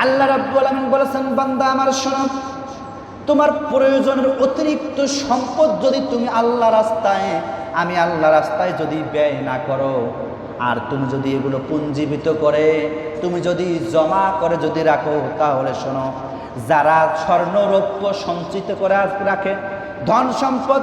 আল্লাহ রাব্বুল আলামিন বলেছেন, বান্দা আমার শোনো, তোমার প্রয়োজনের অতিরিক্ত সম্পদ যদি তুমি আমি আল্লাহ রাস্তায় যদি ব্যয় না করো, আর তুমি যদি এগুলো পুঞ্জীবিত করে তুমি যদি জমা করে যদি রাখো, তাহলে শোনো, যারা স্বর্ণ রৌপ্য সঞ্চিত করে রাখে, ধন সম্পদ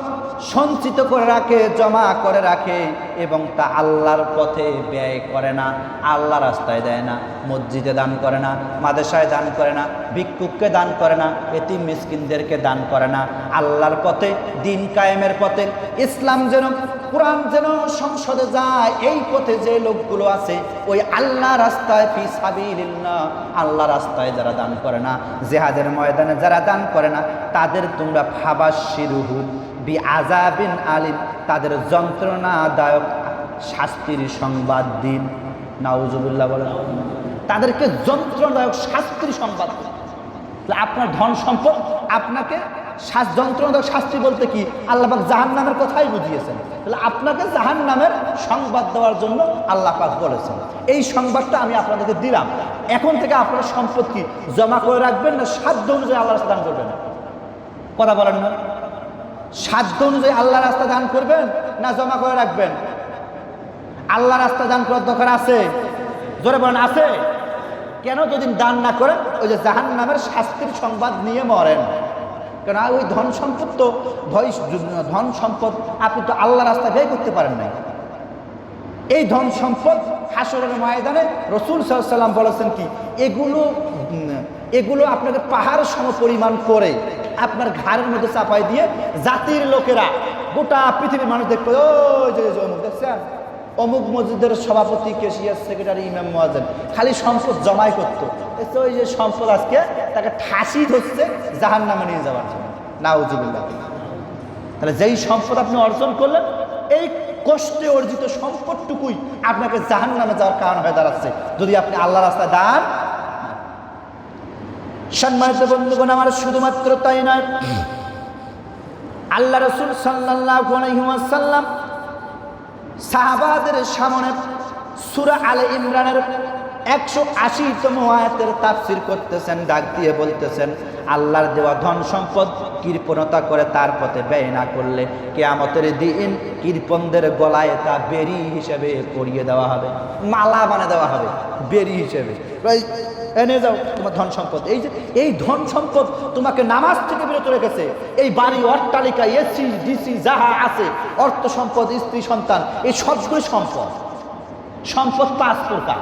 সঞ্চিত করে রাখে, জমা করে রাখে এবং তা আল্লাহর পথে ব্যয় করে না, আল্লাহ রাস্তায় দেয় না, মসজিদে দান করে না, মাদ্রাসায় দান করে না, ভিক্ষুককে দান করে না, এতিম মিসকিনদেরকে দান করে না, আল্লাহর পথে, দিন কায়েমের পথে, ইসলাম যেন, কোরআন যেন সংসদে যায়, এই পথে যে লোকগুলো আছে, ওই আল্লাহ রাস্তায় ফি সাবিলিল্লাহ, আল্লাহ রাস্তায় যারা দান করে না, জিহাদের ময়দানে যারা দান করে না, তাদের তোমরা ফাবাশশিরুহু বিআযাবিন আলিম, তাদের যন্ত্রণাদায়ক শাস্তির সংবাদ দিন। নাউজুবিল্লাহ বলেন। তাদেরকে যন্ত্রণাদায়ক শাস্তির সংবাদ দিন। আপনার ধন সম্পদ আপনাকে যন্ত্রণাদায়ক শাস্তি বলতে কি, আল্লাহ পাক জাহান্নামের কথাই বুঝিয়েছেন। তাহলে আপনাকে জাহান্নামের সংবাদ দেওয়ার জন্য আল্লাহ পাক বলেছেন। এই সংবাদটা আমি আপনাদেরকে দিলাম। এখন থেকে আপনার সম্পদ কি জমা করে রাখবেন, না সাধ্য অনুযায়ী আল্লাহ রাস্তা দান করবেন? কথা বলেন না। সাধ্য অনুযায়ী আল্লাহ রাস্তা দান করবেন, না জমা করে রাখবেন? আল্লাহ রাস্তা দান করার দরকার আছে? জোরে বলেন, আছে। কেন? যদি দান না করেন, ওই যে জাহান্নামের শাস্তির সংবাদ নিয়ে মরেন। কারণ ওই ধন সম্পদ তো ধন সম্পদ আপনি তো আল্লাহ রাস্তায় ব্যয় করতে পারেন নাই। এই ধন সম্পদ হাসরের ময়দানে রাসূল সাল্লাল্লাহু আলাইহি ওয়াসাল্লাম বলেছেন কি, এগুলো আপনাকে পাহাড় সম পরিমাণ করে আপনার ঘাড়ের মধ্যে চাপাই দিয়ে জাতির লোকেরা, গোটা পৃথিবীর মানুষ দেখবে, ওই যে অমুক দেখছেন, অমুক মসজিদের সভাপতি, কেশিয়ার, সেক্রেটারি, ইমাম, মুয়াজ্জিন খালি সম্পদ জমাই করতো, ওই যে সম্পদ আজকে তাকে ঠাসি ধরছে জাহান্নামে নিয়ে যাওয়ার জন্য। নাউজুবিল্লাহ। তাহলে যেই সম্পদ আপনি অর্জন করলেন, এই কষ্টে অর্জিত সম্পদটুকুই আপনাকে জাহান্নামে যাওয়ার কারণ হয়ে দাঁড়াচ্ছে, যদি আপনি আল্লাহ রাস্তায় দান। সম্মানিত বন্ধুগণ আমার, শুধুমাত্র তাই নয়, আল্লাহ রাসূল সাল্লাল্লাহু আলাইহি ওয়াসাল্লাম সাহাবাদের সামনে সূরা আলে ইমরানের 180তম আয়াতের তাফসীর করতেছেন, ডাক দিয়ে বলতেছেন, আল্লাহর দেওয়া ধন সম্পদ কৃপণতা করে তার পথে ব্যয় না করলে কিয়ামতের দিন কৃপণদের গলায় তা বেরি হিসেবে পরিয়ে দেওয়া হবে, মালা বানিয়ে দেওয়া হবে বেরি হিসেবে। এনে যাও তোমার ধন সম্পদ। এই ধন সম্পদ তোমাকে নামাজ থেকে বিরত রেখেছে। এই বাড়ি, অট্টালিকা, এসি, ডিসি যাহা আছে, অর্থ সম্পদ, স্ত্রী, সন্তান, এই সবগুলো সম্পদ। 5 প্রকার।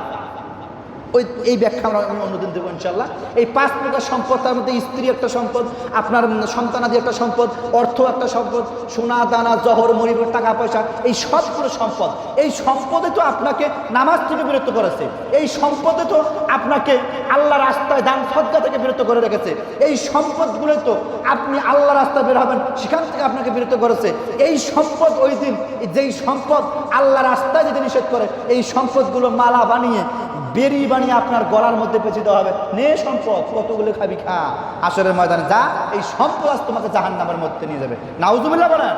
এই ব্যাখ্যা আমরা অন্যদিন দেবো ইনশাল্লাহ। এই 5 প্রকার সম্পদ, তার মধ্যে স্ত্রী একটা সম্পদ, আপনার সন্তানাদি একটা সম্পদ, অর্থ একটা সম্পদ, সোনা দানা, জহর, মরিবর, টাকা পয়সা, এই সবগুলো সম্পদ। এই সম্পদে তো আপনাকে নামাজ থেকে বিরত করেছে। এই সম্পদে তো আপনাকে আল্লাহ রাস্তায় দান সদকা থেকে বিরত করে রেখেছে। এই সম্পদগুলো তো আপনি আল্লাহ রাস্তায় বের হবেন সেখান থেকে আপনাকে বিরত করেছে। এই সম্পদ ওই দিন, যেই সম্পদ আল্লাহ রাস্তায় যদি নিষেধ করে, এই সম্পদগুলো মালা বানিয়ে, বেরি বানিয়ে আপনার গলার মধ্যে পেঁচে দেওয়া হবে। নে সম্পদ, কতগুলো খাবি খা, হাসরের ময়দানে যা, এই সম্পদ আজ তোমাকে জাহান্নামের মধ্যে নিয়ে যাবে। নাউজুবিল্লাহ বলেন।